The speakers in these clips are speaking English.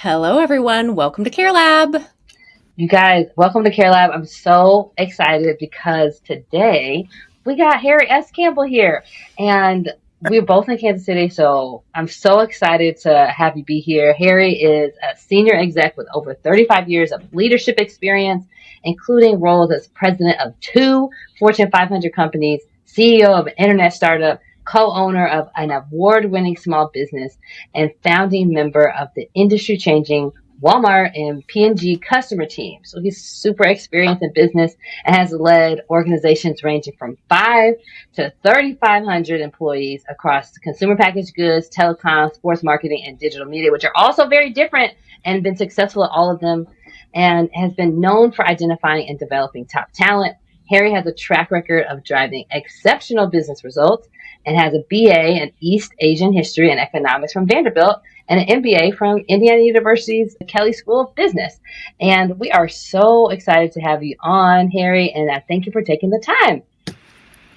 Hello, everyone. Welcome to CareLab. You guys, welcome to CareLab. I'm so excited because today we got Harry S. Campbell here, and we're both in Kansas City, so I'm so excited to have you be here. Harry is a senior exec with over 35 years of leadership experience, including roles as president of two Fortune 500 companies, CEO of an internet startup, co-owner of an award-winning small business, and founding member of the industry-changing Walmart and P&G customer team. So he's super experienced in business and has led organizations ranging from 5 to 3,500 employees across consumer packaged goods, telecom, sports marketing, and digital media, which are also very different, and been successful at all of them, and has been known for identifying and developing top talent. Harry has a track record of driving exceptional business results and has a BA in East Asian History and Economics from Vanderbilt and an MBA from Indiana University's Kelley School of Business. And we are so excited to have you on, Harry, and I thank you for taking the time.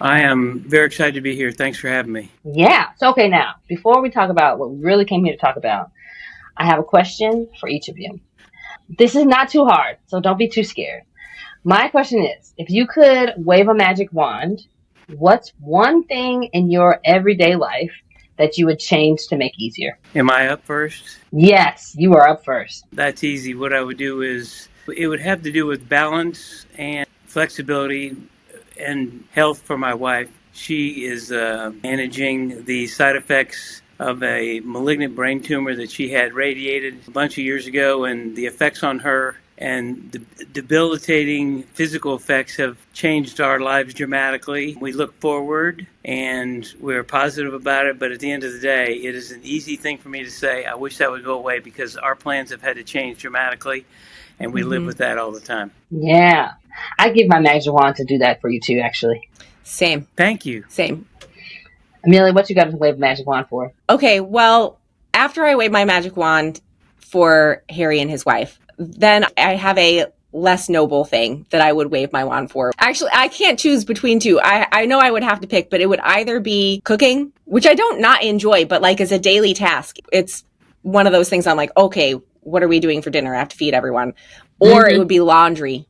I am very excited to be here. Thanks for having me. Yeah. So, okay, now, before we talk about what we really came here to talk about, I have a question for each of you. This is not too hard, so don't be too scared. My question is, if you could wave a magic wand, what's one thing in your everyday life that you would change to make easier? Am I up first? Yes, you are up first. That's easy. What I would do is it would have to do with balance and flexibility and health for my wife. She is managing the side effects of a malignant brain tumor that she had radiated a bunch of years ago, and the effects on her and the debilitating physical effects have changed our lives dramatically. We look forward and we're positive about it, but at the end of the day, it is an easy thing for me to say, I wish that would go away, because our plans have had to change dramatically, and we live with that all the time. Yeah. I give my magic wand to do that for you too, actually. Same. Thank you. Same. Emilia, what you got to wave magic wand for? Okay, well, after I wave my magic wand for Harry and his wife, then I have a less noble thing that I would wave my wand for. Actually, I can't choose between two. I know I would have to pick, but it would either be cooking, which I don't not enjoy, but like as a daily task. It's one of those things I'm like, okay, what are we doing for dinner? I have to feed everyone. Or it would be laundry,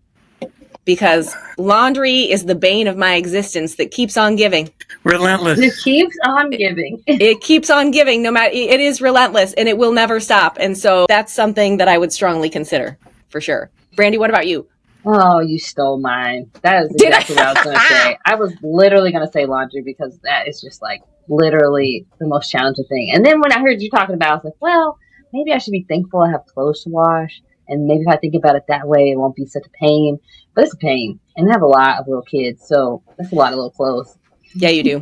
because laundry is the bane of my existence that keeps on giving. Relentless. It keeps on giving. It keeps on giving, no matter, it is relentless and it will never stop. And so that's something that I would strongly consider for sure. Brandy, what about you? Oh, you stole mine. That is exactly what I was going to say. I was literally going to say laundry because that is just like literally the most challenging thing. And then when I heard you talking about it, I was like, well, maybe I should be thankful I have clothes to wash. And maybe if I think about it that way, it won't be such a pain. But it's a pain. And I have a lot of little kids, so that's a lot of little clothes. Yeah, you do.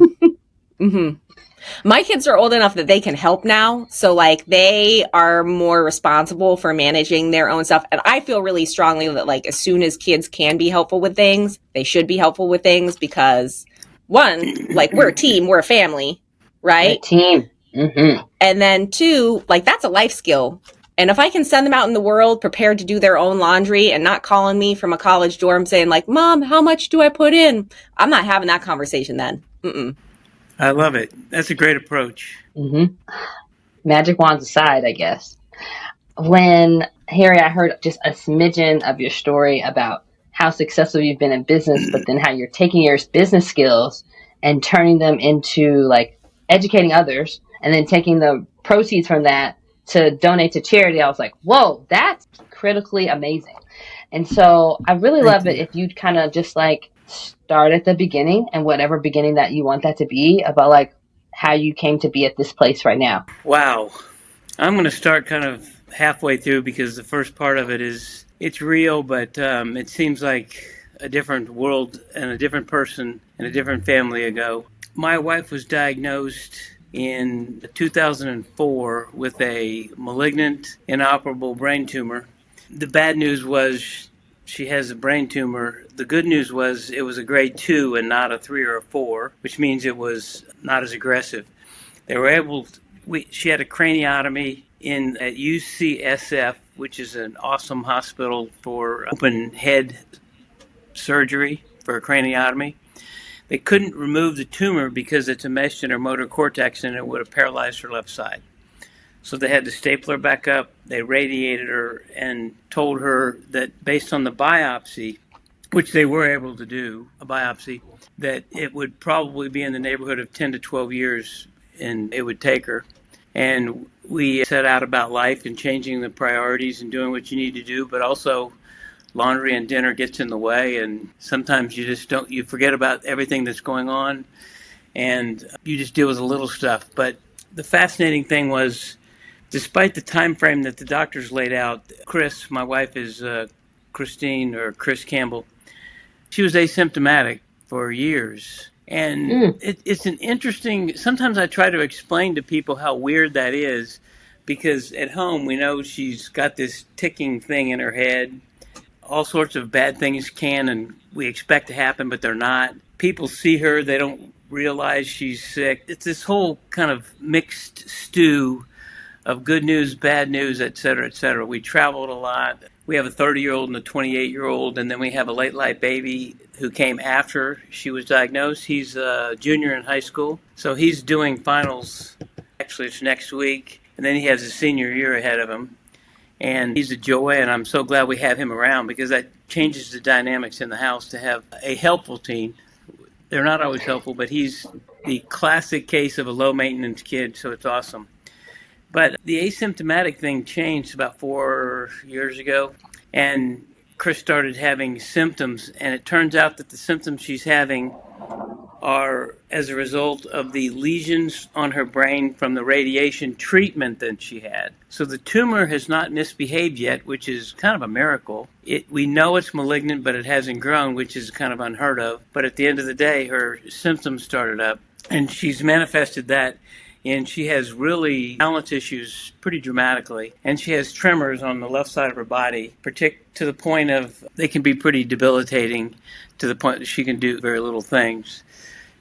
Mm-hmm. My kids are old enough that they can help now. So like they are more responsible for managing their own stuff. And I feel really strongly that like as soon as kids can be helpful with things, they should be helpful with things, because one, like we're a team, we're a family, right? A team. Mm-hmm. And then two, like that's a life skill. And if I can send them out in the world prepared to do their own laundry and not calling me from a college dorm saying like, Mom, how much do I put in? I'm not having that conversation then. Mm-mm. I love it. That's a great approach. Mm-hmm. Magic wands aside, I guess. When, Harry, I heard just a smidgen of your story about how successful you've been in business, but then how you're taking your business skills and turning them into like educating others and then taking the proceeds from that to donate to charity. I was like, whoa, that's critically amazing. And so I really love it if you'd kind of just like start at the beginning, and whatever beginning that you want that to be, about like how you came to be at this place right now. Wow. I'm going to start kind of halfway through, because the first part of it is, it's real, but it seems like a different world and a different person and a different family ago. My wife was diagnosed in 2004 with a malignant, inoperable brain tumor. The bad news was she has a brain tumor. The good news was it was a grade 2 and not a 3 or a 4, which means it was not as aggressive. They were able to, she had a craniotomy at UCSF, which is an awesome hospital for open head surgery for a craniotomy. They couldn't remove the tumor because it's enmeshed in her motor cortex and it would have paralyzed her left side. So they had to staple her back up. They radiated her and told her that based on the biopsy, which they were able to do, a biopsy, that it would probably be in the neighborhood of 10 to 12 years and it would take her. And we set out about life and changing the priorities and doing what you need to do, but also laundry and dinner gets in the way, and sometimes you just don't, you forget about everything that's going on and you just deal with the little stuff. But the fascinating thing was, despite the time frame that the doctors laid out, Chris, my wife is Christine or Chris Campbell, she was asymptomatic for years. And it's an interesting, sometimes I try to explain to people how weird that is, because at home we know she's got this ticking thing in her head. All sorts of bad things can and we expect to happen, but they're not. People see her, they don't realize she's sick. It's this whole kind of mixed stew of good news, bad news, et cetera, et cetera. We traveled a lot. We have a 30-year-old and a 28-year-old, and then we have a late life baby who came after she was diagnosed. He's a junior in high school, so he's doing finals. Actually, it's next week, and then he has a senior year ahead of him. And he's a joy, and I'm so glad we have him around, because that changes the dynamics in the house to have a helpful teen. They're not always helpful, but he's the classic case of a low-maintenance kid, so it's awesome. But the asymptomatic thing changed about 4 years ago, and Chris started having symptoms, and it turns out that the symptoms she's having are as a result of the lesions on her brain from the radiation treatment that she had. So the tumor has not misbehaved yet, which is kind of a miracle. We know it's malignant, but it hasn't grown, which is kind of unheard of. But at the end of the day, her symptoms started up, and she's manifested that. And she has really balance issues pretty dramatically. And she has tremors on the left side of her body, to the point of they can be pretty debilitating, to the point that she can do very little things.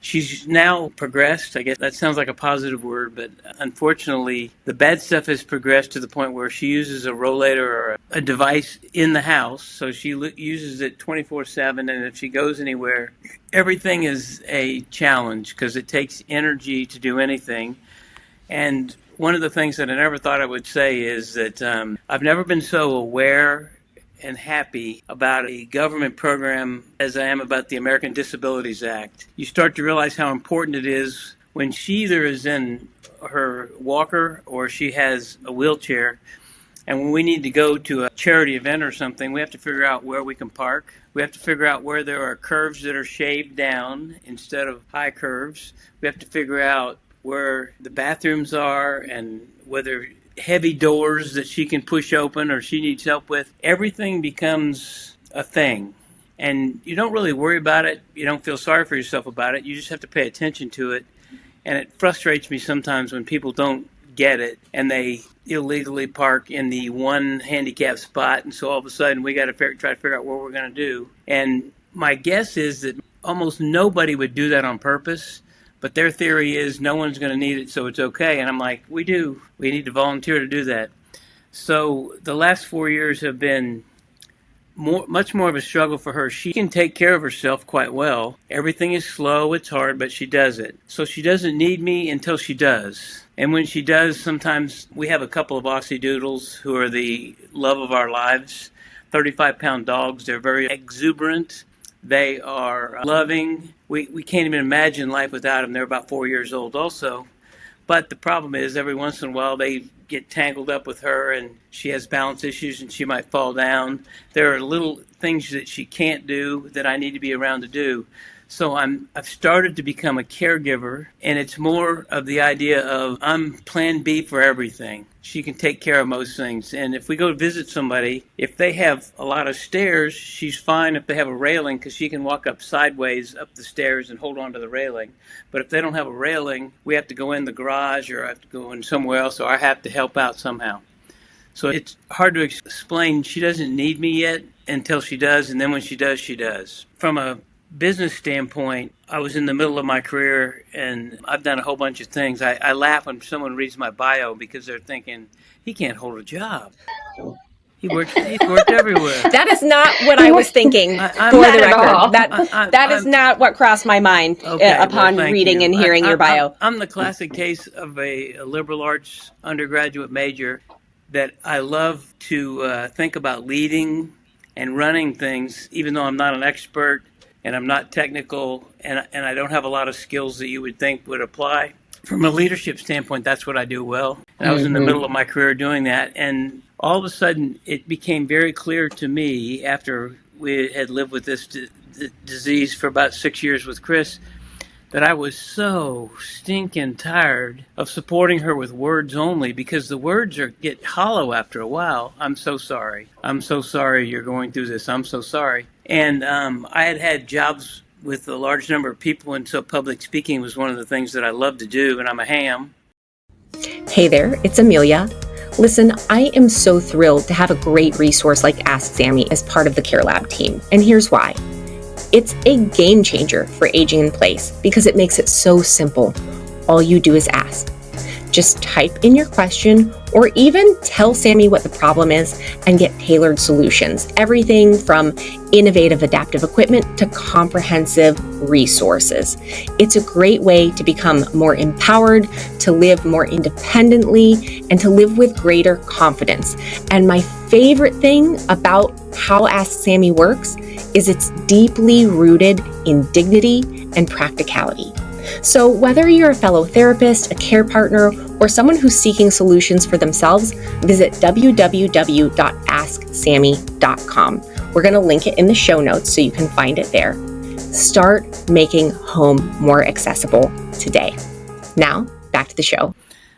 She's now progressed. I guess that sounds like a positive word, but unfortunately, the bad stuff has progressed to the point where she uses a rollator or a device in the house. So she uses it 24/7, and if she goes anywhere, everything is a challenge because it takes energy to do anything. And one of the things that I never thought I would say is that I've never been so aware and happy about a government program as I am about the American Disabilities Act. You start to realize how important it is when she either is in her walker or she has a wheelchair. And when we need to go to a charity event or something, we have to figure out where we can park. We have to figure out where there are curves that are shaved down instead of high curves. We have to figure out where the bathrooms are and whether heavy doors that she can push open or she needs help with. Everything becomes a thing. And you don't really worry about it. You don't feel sorry for yourself about it. You just have to pay attention to it. And it frustrates me sometimes when people don't get it and they illegally park in the one handicapped spot. And so all of a sudden we got to try to figure out what we're going to do. And my guess is that almost nobody would do that on purpose. But their theory is no one's going to need it, so it's okay. And I'm like, we do. We need to volunteer to do that. So the last 4 years have been much more of a struggle for her. She can take care of herself quite well. Everything is slow, it's hard, but she does it. So she doesn't need me until she does. And when she does, sometimes we have a couple of Aussie Doodles who are the love of our lives, 35-pound dogs. They're very exuberant. They are loving. We can't even imagine life without them. They're about 4 years old also. But the problem is every once in a while they get tangled up with her and she has balance issues and she might fall down. There are little things that she can't do that I need to be around to do. So I've started to become a caregiver, and it's more of the idea of I'm plan B for everything. She can take care of most things. And if we go visit somebody, if they have a lot of stairs, she's fine if they have a railing because she can walk up sideways up the stairs and hold on to the railing. But if they don't have a railing, we have to go in the garage or I have to go in somewhere else or I have to help out somehow. So it's hard to explain. She doesn't need me yet until she does, and then when she does, she does. From a business standpoint, I was in the middle of my career and I've done a whole bunch of things. I laugh when someone reads my bio because they're thinking, he can't hold a job. He's worked everywhere. That is not what I was thinking. For the record, that is not what crossed my mind upon reading and hearing your bio. I'm the classic case of a liberal arts undergraduate major that I love to think about leading and running things, even though I'm not an expert and I'm not technical and I don't have a lot of skills that you would think would apply. From a leadership standpoint, that's what I do well. And I was in the middle of my career doing that. And all of a sudden, it became very clear to me after we had lived with this disease for about 6 years with Chris that I was so stinking tired of supporting her with words only, because the words get hollow after a while. I'm so sorry. I'm so sorry you're going through this. I'm so sorry. And I had jobs with a large number of people, and so public speaking was one of the things that I love to do, and I'm a ham. Hey there, it's Emilia. Listen, I am so thrilled to have a great resource like Ask Sammy as part of the CareLab team, and here's why. It's a game changer for aging in place because it makes it so simple. All you do is ask. Just type in your question or even tell Sammy what the problem is and get tailored solutions. Everything from innovative adaptive equipment to comprehensive resources. It's a great way to become more empowered, to live more independently, and to live with greater confidence. And my favorite thing about how Ask Sammy works is it's deeply rooted in dignity and practicality. So whether you're a fellow therapist, a care partner, or someone who's seeking solutions for themselves, visit www.asksammy.com. We're going to link it in the show notes so you can find it there. Start making home more accessible today. Now, back to the show.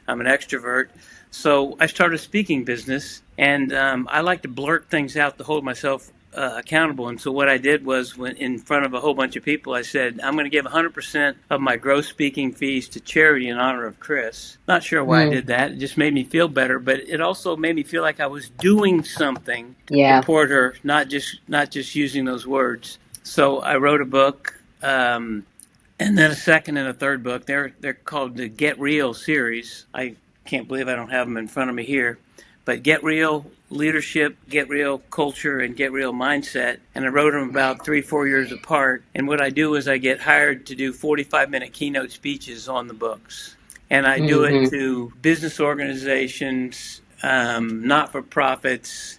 I'm an extrovert, so I started a speaking business, and I like to blurt things out to hold myself accountable. And so what I did was, when in front of a whole bunch of people, I said, I'm going to give 100% of my gross speaking fees to charity in honor of Chris. Not sure why I did that. It just made me feel better, but it also made me feel like I was doing something to support her, not just using those words. So I wrote a book, and then a second and a third book. They're called the Get Real series. I can't believe I don't have them in front of me here. But Get Real Leadership, Get Real Culture, and Get Real Mindset. And I wrote them about 3-4 years apart. And what I do is I get hired to do 45-minute keynote speeches on the books. And I do it to business organizations, not-for-profits,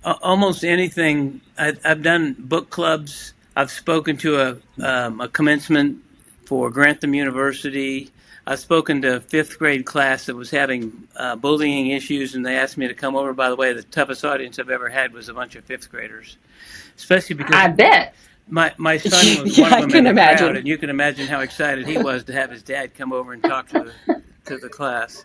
almost anything. I've done book clubs. I've spoken to a commencement for Grantham University. I've spoken to a 5th grade class that was having bullying issues, and they asked me to come over. By the way, the toughest audience I've ever had was a bunch of 5th graders, especially because I bet my son was one of them in the imagine. crowd, and you can imagine how excited he was to have his dad come over and talk to the class.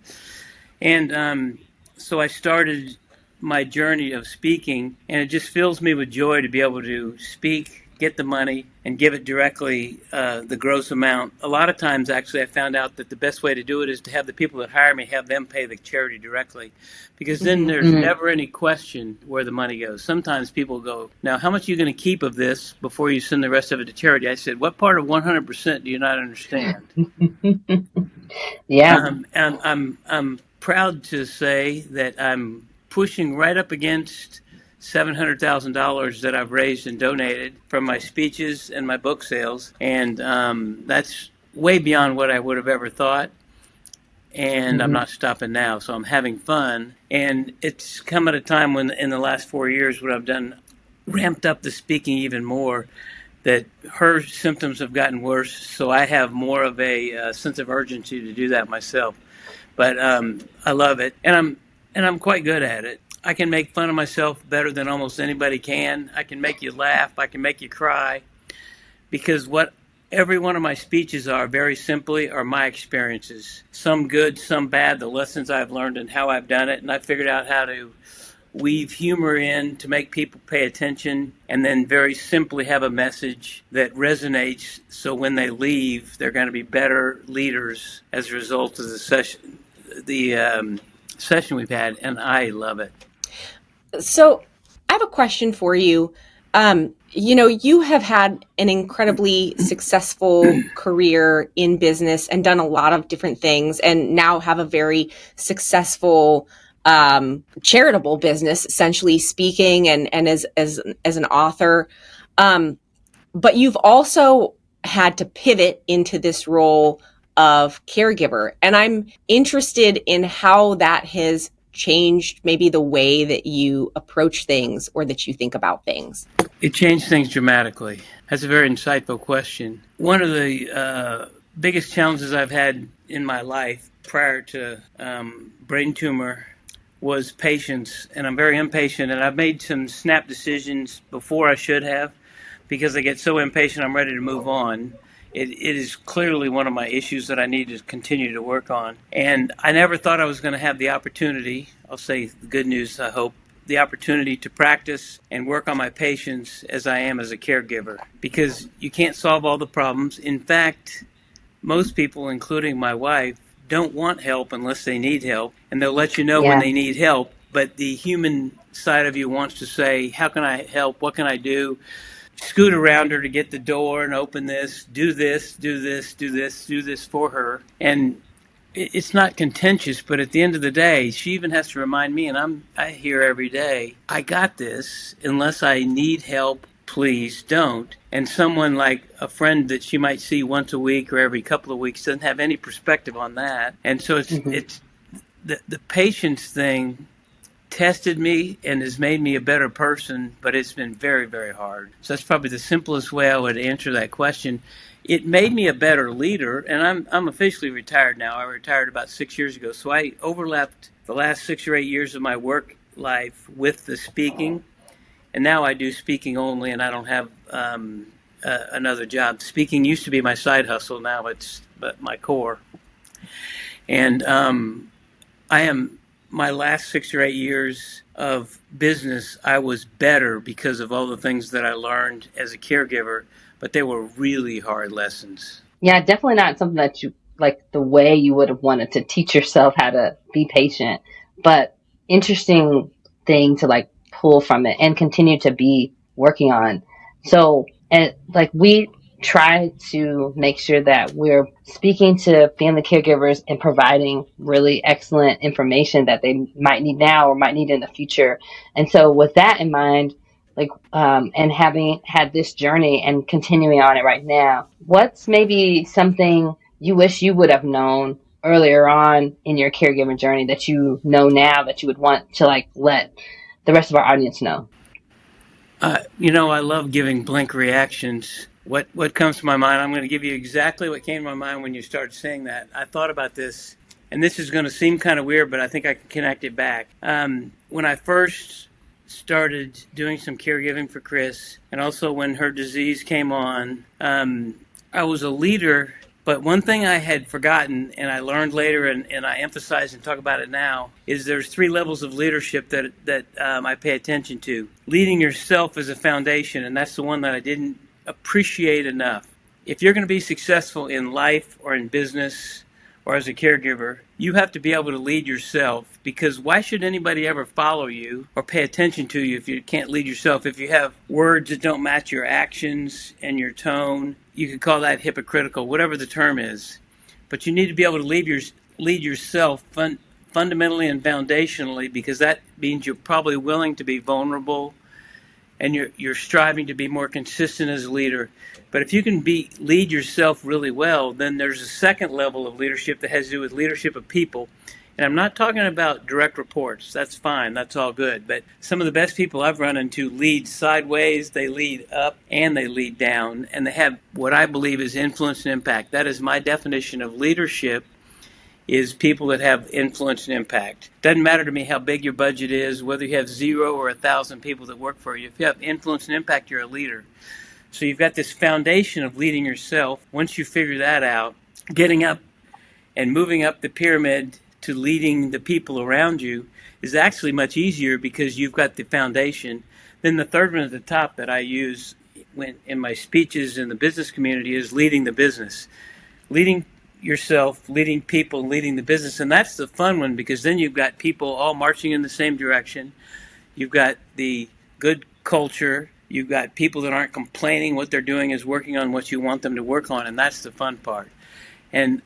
And so I started my journey of speaking, and it just fills me with joy to be able to speak, get the money, and give it directly, the gross amount. A lot of times, actually, I found out that the best way to do it is to have the people that hire me, have them pay the charity directly, because then there's never any question where the money goes. Sometimes people go, now, how much are you going to keep of this before you send the rest of it to charity? I said, what part of 100% do you not understand? And I'm proud to say that I'm pushing right up against $700,000 that I've raised and donated from my speeches and my book sales. And that's way beyond what I would have ever thought. And I'm not stopping now. So I'm having fun. And it's come at a time when, in the last 4 years, what I've done, ramped up the speaking even more, that her symptoms have gotten worse. So I have more of a sense of urgency to do that myself. But I love it. And I'm quite good at it. I can make fun of myself better than almost anybody can. I can make you laugh. I can make you cry. Because what every one of my speeches are, very simply, are my experiences. Some good, some bad, the lessons I've learned and how I've done it. And I figured out how to weave humor in to make people pay attention, and then very simply have a message that resonates, so when they leave, they're going to be better leaders as a result of the session we've had, and I love it. So I have a question for you. You have had an incredibly successful career in business and done a lot of different things, and now have a very successful charitable business, essentially speaking, and as an author. But you've also had to pivot into this role of caregiver. And I'm interested in how that has changed maybe the way that you approach things or that you think about things. It changed things dramatically. That's a very insightful question. One of the biggest challenges I've had in my life prior to brain tumor was patience, and I'm very impatient, and I've made some snap decisions before I should have because I get so impatient I'm ready to move on. It is clearly one of my issues that I need to continue to work on. And I never thought I was going to have the opportunity, I'll say the good news, I hope, the opportunity to practice and work on my patients as I am as a caregiver, because you can't solve all the problems. In fact, most people, including my wife, don't want help unless they need help, and they'll let you know when Yeah. they need help. But the human side of you wants to say, how can I help? What can I do? Scoot around her to get the door and open this, do this, do this, do this, do this for her. And it's not contentious, but at the end of the day, she even has to remind me, and I hear every day, I got this. Unless I need help, please don't. And someone like a friend that she might see once a week or every couple of weeks doesn't have any perspective on that. And so Mm-hmm. it's the patience thing tested me and has made me a better person, but it's been very, very hard. So that's probably the simplest way I would answer that question. It made me a better leader, and I'm officially retired now. I retired about 6 years ago, so I overlapped the last 6 or 8 years of my work life with the speaking, and now I do speaking only, and I don't have another job. Speaking used to be my side hustle. Now it's my core, and I am my last 6 or 8 years of business, I was better because of all the things that I learned as a caregiver, but they were really hard lessons. Yeah, definitely not something that you like the way you would have wanted to teach yourself how to be patient, but interesting thing to like pull from it and continue to be working on. So, and like we try to make sure that we're speaking to family caregivers and providing really excellent information that they might need now or might need in the future. And so with that in mind, like and having had this journey and continuing on it right now, what's maybe something you wish you would have known earlier on in your caregiving journey that you know now that you would want to like let the rest of our audience know? I love giving blink reactions. What comes to my mind? I'm going to give you exactly what came to my mind when you started saying that. I thought about this, and this is going to seem kind of weird, but I think I can connect it back. When I first started doing some caregiving for Chris, and also when her disease came on, I was a leader. But one thing I had forgotten, and I learned later, and I emphasize and talk about it now, is there's 3 levels of leadership that I pay attention to. Leading yourself is a foundation, and that's the one that I didn't appreciate enough. If you're going to be successful in life or in business or as a caregiver, you have to be able to lead yourself, because why should anybody ever follow you or pay attention to you if you can't lead yourself? If you have words that don't match your actions and your tone, you could call that hypocritical, whatever the term is. But you need to be able to lead yourself fundamentally and foundationally, because that means you're probably willing to be vulnerable, and you're striving to be more consistent as a leader. But if you can lead yourself really well, then there's a second level of leadership that has to do with leadership of people. And I'm not talking about direct reports. That's fine. That's all good. But some of the best people I've run into lead sideways, they lead up, and they lead down. And they have what I believe is influence and impact. That is my definition of leadership, is people that have influence and impact. Doesn't matter to me how big your budget is, whether you have 0 or 1,000 people that work for you. If you have influence and impact, you're a leader. So you've got this foundation of leading yourself. Once you figure that out, getting up and moving up the pyramid to leading the people around you is actually much easier, because you've got the foundation. Then the third one at the top that I use when in my speeches in the business community is leading the business. Leading yourself, leading people, leading the business. And that's the fun one, because then you've got people all marching in the same direction. You've got the good culture. You've got people that aren't complaining. What they're doing is working on what you want them to work on, and that's the fun part. And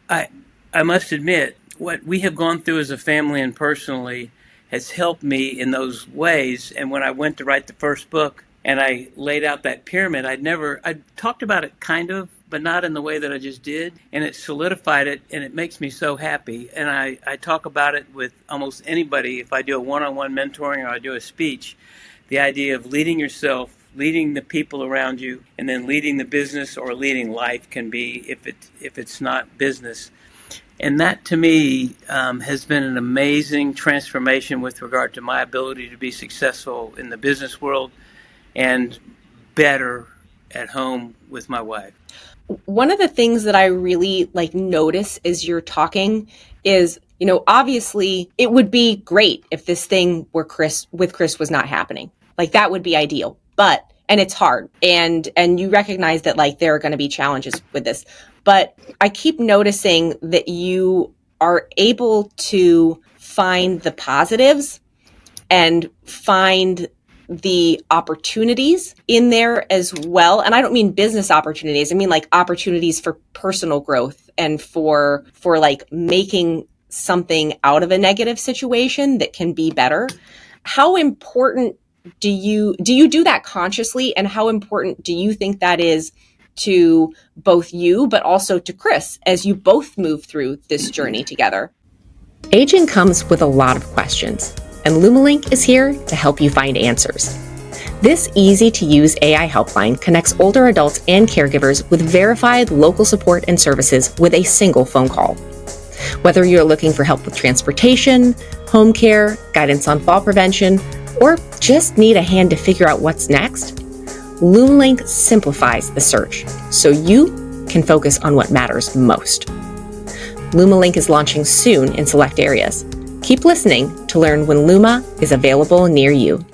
I must admit, what we have gone through as a family and personally has helped me in those ways. And when I went to write the first book and I laid out that pyramid, I talked about it kind of, but not in the way that I just did. And it solidified it, and it makes me so happy. And I talk about it with almost anybody. If I do a one-on-one mentoring or I do a speech, the idea of leading yourself, leading the people around you, and then leading the business or leading life can be, if it's not business. And that, to me, has been an amazing transformation with regard to my ability to be successful in the business world and better at home with my wife. One of the things that I really notice as you're talking is, obviously it would be great if this thing with Chris was not happening. That would be ideal, and it's hard. And you recognize that there are going to be challenges with this, but I keep noticing that you are able to find the positives and find the opportunities in there as well. And I don't mean business opportunities. I mean opportunities for personal growth and for making something out of a negative situation that can be better. How important do you do that consciously, and how important do you think that is to both you but also to Chris as you both move through this journey together? Aging comes with a lot of questions, and LumaLink is here to help you find answers. This easy-to-use AI helpline connects older adults and caregivers with verified local support and services with a single phone call. Whether you're looking for help with transportation, home care, guidance on fall prevention, or just need a hand to figure out what's next, LumaLink simplifies the search so you can focus on what matters most. LumaLink is launching soon in select areas. Keep listening to learn when Luma is available near you.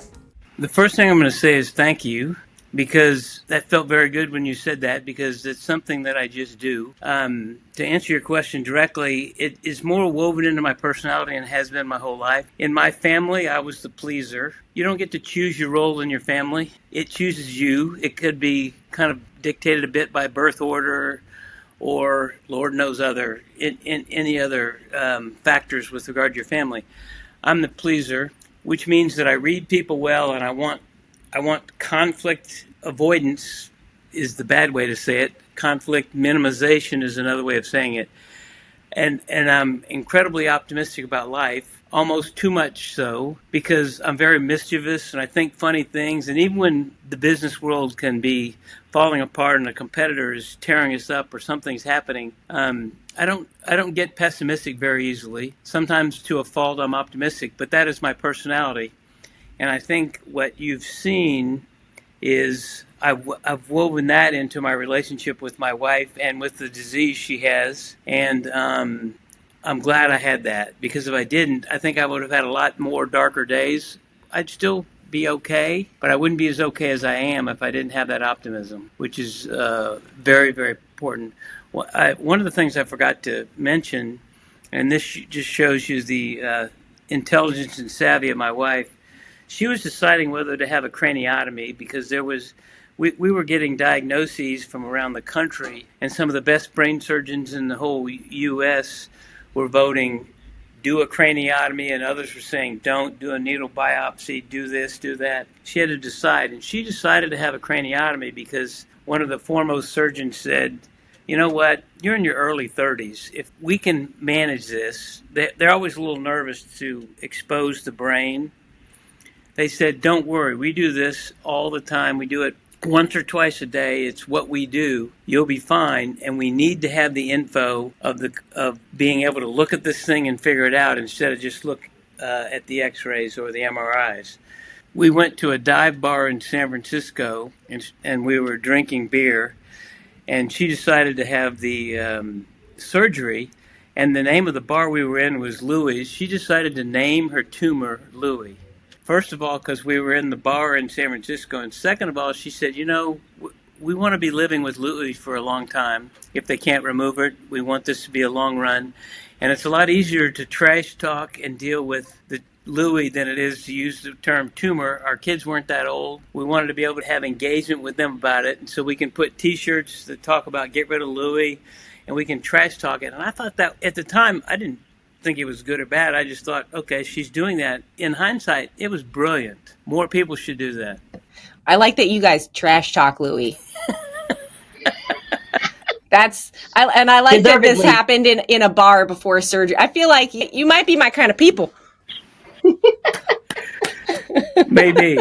The first thing I'm going to say is thank you, because that felt very good when you said that, because it's something that I just do. To answer your question directly, it is more woven into my personality and has been my whole life. In my family, I was the pleaser. You don't get to choose your role in your family. It chooses you. It could be kind of dictated a bit by birth order or Lord knows in any other factors with regard to your family. I'm the pleaser, which means that I read people well, and I want conflict avoidance is the bad way to say it. Conflict minimization is another way of saying it. And I'm incredibly optimistic about life, almost too much so, because I'm very mischievous and I think funny things. And even when the business world can be falling apart and a competitor is tearing us up or something's happening, I don't get pessimistic very easily. Sometimes to a fault I'm optimistic, but that is my personality. And I think what you've seen is I've woven that into my relationship with my wife and with the disease she has. And I'm glad I had that, because if I didn't, I think I would have had a lot more darker days. I'd still be okay, but I wouldn't be as okay as I am if I didn't have that optimism, which is very, very important. One of the things I forgot to mention, and this just shows you the intelligence and savvy of my wife, she was deciding whether to have a craniotomy, because we were getting diagnoses from around the country, and some of the best brain surgeons in the whole U.S. were voting, do a craniotomy, and others were saying, don't, do a needle biopsy, do this, do that. She had to decide, and she decided to have a craniotomy because one of the foremost surgeons said, you know what, you're in your early 30s. If we can manage this, they're always a little nervous to expose the brain. They said, don't worry, we do this all the time. We do it once or twice a day. It's what we do. You'll be fine. And we need to have the info of being able to look at this thing and figure it out instead of just look at the x-rays or the MRIs. We went to a dive bar in San Francisco, and we were drinking beer, and she decided to have the surgery, and the name of the bar we were in was Louis. She decided to name her tumor Louis. First of all, because we were in the bar in San Francisco, and second of all, she said, we want to be living with Louis for a long time. If they can't remove it, we want this to be a long run. And it's a lot easier to trash talk and deal with the Louis than it is to use the term tumor. Our kids weren't that old. We wanted to be able to have engagement with them about it, and so we can put T-shirts that talk about get rid of Louis, and we can trash talk it. And I thought that at the time, I didn't think it was good or bad. I just thought, okay, she's doing that. In hindsight, it was brilliant. More people should do that. I like that you guys trash talk Louie. I like that this happened in a bar before surgery. I feel like you might be my kind of people. Maybe.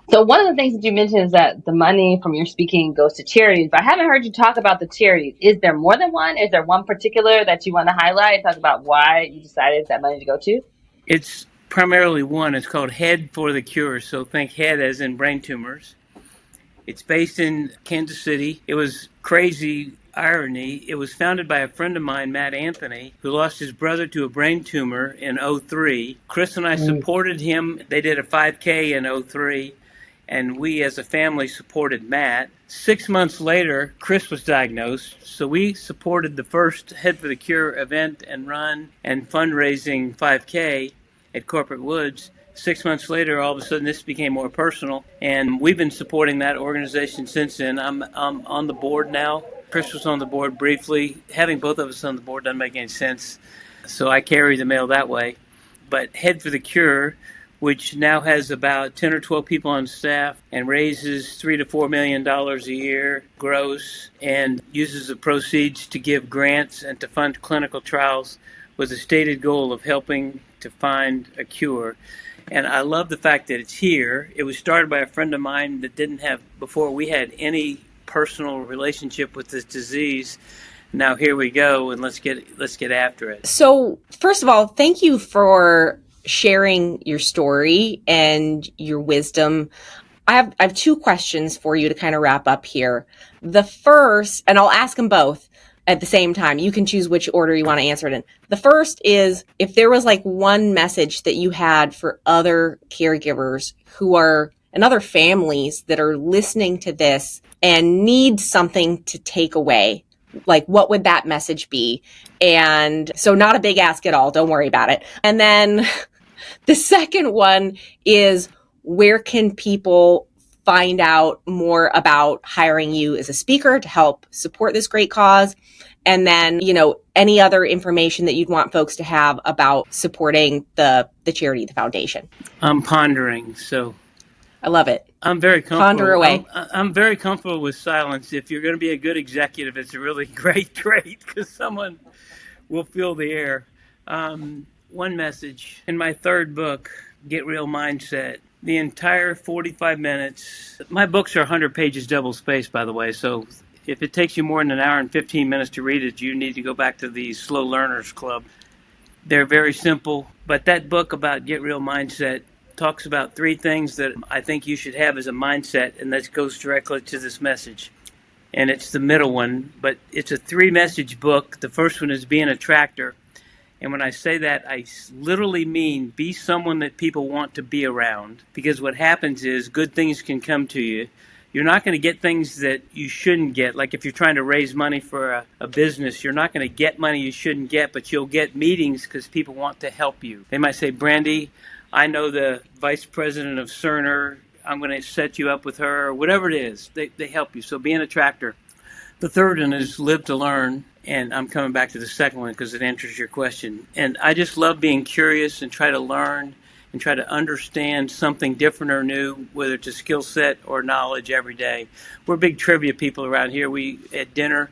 So one of the things that you mentioned is that the money from your speaking goes to charities, but I haven't heard you talk about the charities. Is there more than one? Is there one particular that you want to highlight and talk about why you decided that money to go to? It's primarily one. It's called Head for the Cure. So think head as in brain tumors. It's based in Kansas City. It was crazy irony. It was founded by a friend of mine, Matt Anthony, who lost his brother to a brain tumor in 2003. Chris and I supported him. They did a 5K in 2003. And we as a family supported Matt. 6 months later, Chris was diagnosed, so we supported the first Head for the Cure event and run and fundraising 5K at Corporate Woods. 6 months later, all of a sudden, this became more personal, and we've been supporting that organization since then. I'm on the board now. Chris was on the board briefly. Having both of us on the board doesn't make any sense, so I carry the mail that way. But Head for the Cure, which now has about 10 or 12 people on staff and raises $3 to $4 million a year gross, and uses the proceeds to give grants and to fund clinical trials with a stated goal of helping to find a cure. And I love the fact that it's here. It was started by a friend of mine that didn't have, before we had any personal relationship with this disease. Now here we go, and let's get after it. So first of all, thank you for sharing your story and your wisdom. I have two questions for you to kind of wrap up here. The first, and I'll ask them both at the same time. You can choose which order you want to answer it in. The first is, if there was like one message that you had for other caregivers who are, and other families that are listening to this and need something to take away, like what would that message be? And so not a big ask at all. Don't worry about it. And then the second one is, where can people find out more about hiring you as a speaker to help support this great cause? And then, any other information that you'd want folks to have about supporting the charity, the foundation. I'm pondering, so I love it. I'm very comfortable. Ponder away. I'm very comfortable with silence. If you're going to be a good executive, it's a really great trait, because someone will fill the air. One message. In my third book, Get Real Mindset, the entire 45 minutes, my books are 100 pages double spaced, by the way, so if it takes you more than an hour and 15 minutes to read it, you need to go back to the Slow Learners Club. They're very simple, but that book about Get Real Mindset talks about three things that I think you should have as a mindset, and that goes directly to this message. And it's the middle one, but it's a 3-message book. The first one is be an attractor. And when I say that, I literally mean be someone that people want to be around. Because what happens is good things can come to you. You're not going to get things that you shouldn't get. Like if you're trying to raise money for a business, you're not going to get money you shouldn't get, but you'll get meetings because people want to help you. They might say, Brandy, I know the vice president of Cerner. I'm going to set you up with her, or whatever it is. They help you. So be an attractor. The third one is live to learn. And I'm coming back to the second one because it answers your question. And I just love being curious and try to learn and try to understand something different or new, whether it's a skill set or knowledge every day. We're big trivia people around here. At dinner,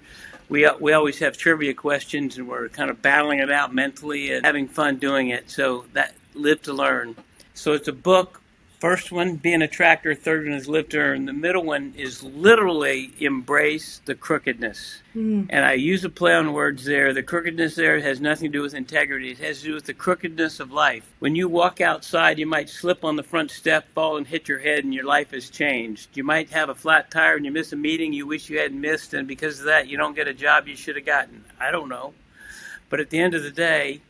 we always have trivia questions, and we're kind of battling it out mentally and having fun doing it. So that live to learn. So it's a book. First one, be an attractor. Third one is live to learn. The middle one is literally embrace the crookedness. And I use a play on words there. The crookedness there has nothing to do with integrity. It has to do with the crookedness of life. When you walk outside, you might slip on the front step, fall and hit your head, and your life has changed. You might have a flat tire and you miss a meeting you wish you hadn't missed, and because of that, you don't get a job you should have gotten. I don't know. But at the end of the day,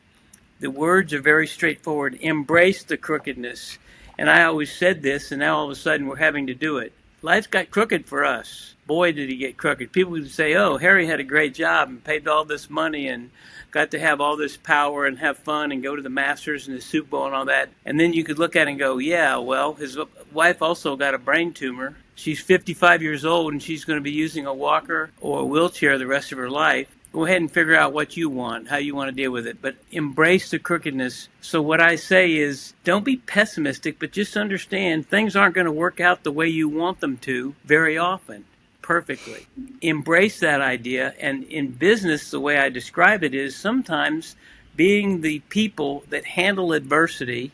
the words are very straightforward. Embrace the crookedness. And I always said this, and now all of a sudden we're having to do it. Life got crooked for us. Boy, did he get crooked. People would say, oh, Harry had a great job and paid all this money and got to have all this power and have fun and go to the Masters and the Super Bowl and all that. And then you could look at it and go, yeah, well, his wife also got a brain tumor. She's 55 years old and she's going to be using a walker or a wheelchair the rest of her life. Go ahead and figure out what you want, how you want to deal with it, but embrace the crookedness. So what I say is, don't be pessimistic, but just understand things aren't going to work out the way you want them to very often, perfectly. Embrace that idea. And in business, the way I describe it is sometimes being the people that handle adversity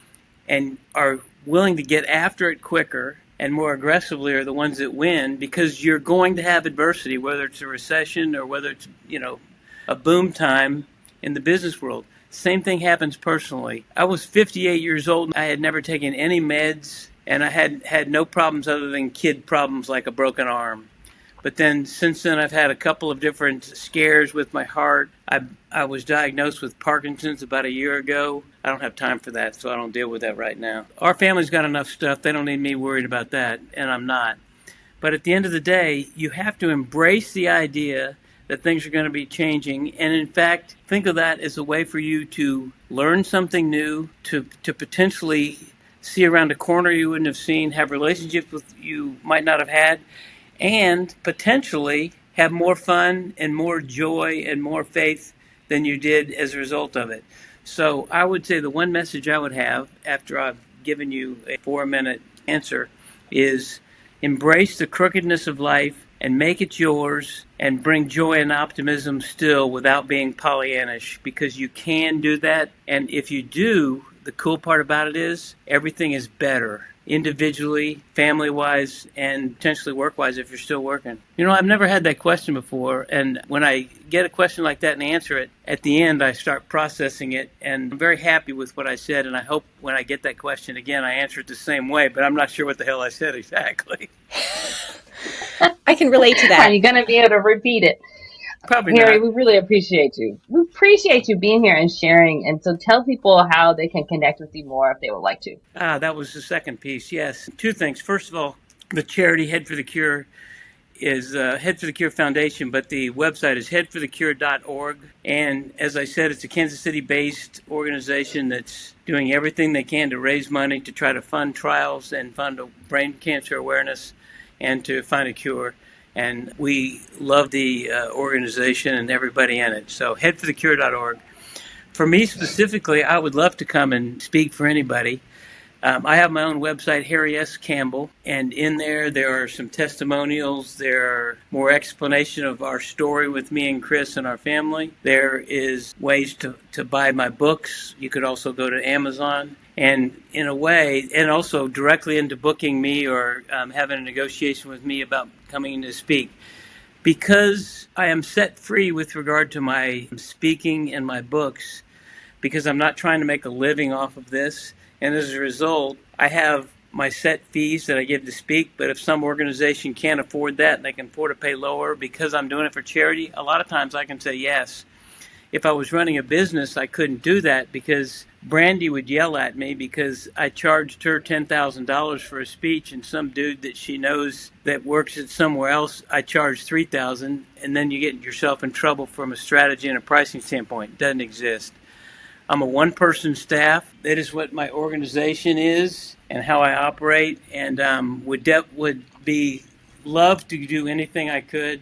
and are willing to get after it quicker and more aggressively are the ones that win, because you're going to have adversity, whether it's a recession or whether it's, a boom time in the business world. Same thing happens personally. I was 58 years old. I had never taken any meds, and I had no problems other than kid problems like a broken arm. But then since then, I've had a couple of different scares with my heart. I was diagnosed with Parkinson's about a year ago. I don't have time for that, so I don't deal with that right now. Our family's got enough stuff. They don't need me worried about that, and I'm not. But at the end of the day, you have to embrace the idea that things are going to be changing. And in fact, think of that as a way for you to learn something new, to potentially see around a corner you wouldn't have seen, have relationships with you might not have had, and potentially have more fun and more joy and more faith than you did as a result of it. So I would say the one message I would have after I've given you a 4-minute answer is embrace the crookedness of life and make it yours, and bring joy and optimism still without being Pollyannish, because you can do that. And if you do, the cool part about it is everything is better, individually, family-wise, and potentially work-wise if you're still working. I've never had that question before, and when I get a question like that and answer it, at the end I start processing it, and I'm very happy with what I said, and I hope when I get that question again I answer it the same way, but I'm not sure what the hell I said exactly. I can relate to that. Are you going to be able to repeat it? Probably Harry, not. we really appreciate you. We appreciate you being here and sharing. And so tell people how they can connect with you more if they would like to. That was the second piece, yes. Two things. First of all, the charity Head for the Cure is Head for the Cure Foundation, but the website is headforthecure.org. And as I said, it's a Kansas City-based organization that's doing everything they can to raise money to try to fund trials and fund brain cancer awareness and to find a cure. And we love the organization and everybody in it. So headforthecure.org. For me specifically, I would love to come and speak for anybody. I have my own website, Harry S. Campbell, and in there are some testimonials. There are more explanation of our story with me and Chris and our family. There is ways to buy my books. You could also go to Amazon. And in a way, and also directly into booking me or having a negotiation with me about coming in to speak. Because I am set free with regard to my speaking and my books, because I'm not trying to make a living off of this. And as a result, I have my set fees that I give to speak. But if some organization can't afford that and they can afford to pay lower because I'm doing it for charity, a lot of times I can say yes. If I was running a business, I couldn't do that because Brandy would yell at me because I charged her $10,000 for a speech, and some dude that she knows that works at somewhere else, I charged $3,000, and then you get yourself in trouble from a strategy and a pricing standpoint. It doesn't exist. I'm a one-person staff. That is what my organization is and how I operate, and would be love to do anything I could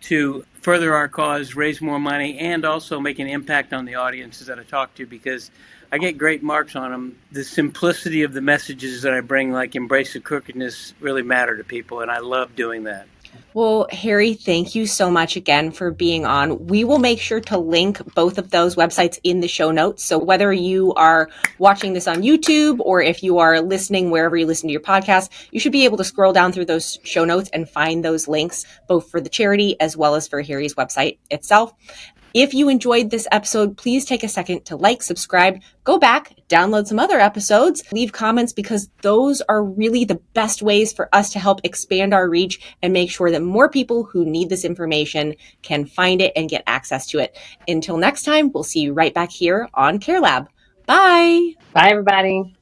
to further our cause, raise more money, and also make an impact on the audiences that I talk to, because I get great marks on them. The simplicity of the messages that I bring, like embrace the crookedness, really matter to people, and I love doing that. Well, Harry, thank you so much again for being on. We will make sure to link both of those websites in the show notes. So whether you are watching this on YouTube or if you are listening wherever you listen to your podcast, you should be able to scroll down through those show notes and find those links, both for the charity as well as for Harry's website itself. If you enjoyed this episode, please take a second to like, subscribe, go back, download some other episodes, leave comments, because those are really the best ways for us to help expand our reach and make sure that more people who need this information can find it and get access to it. Until next time, we'll see you right back here on CareLab. Bye. Bye, everybody.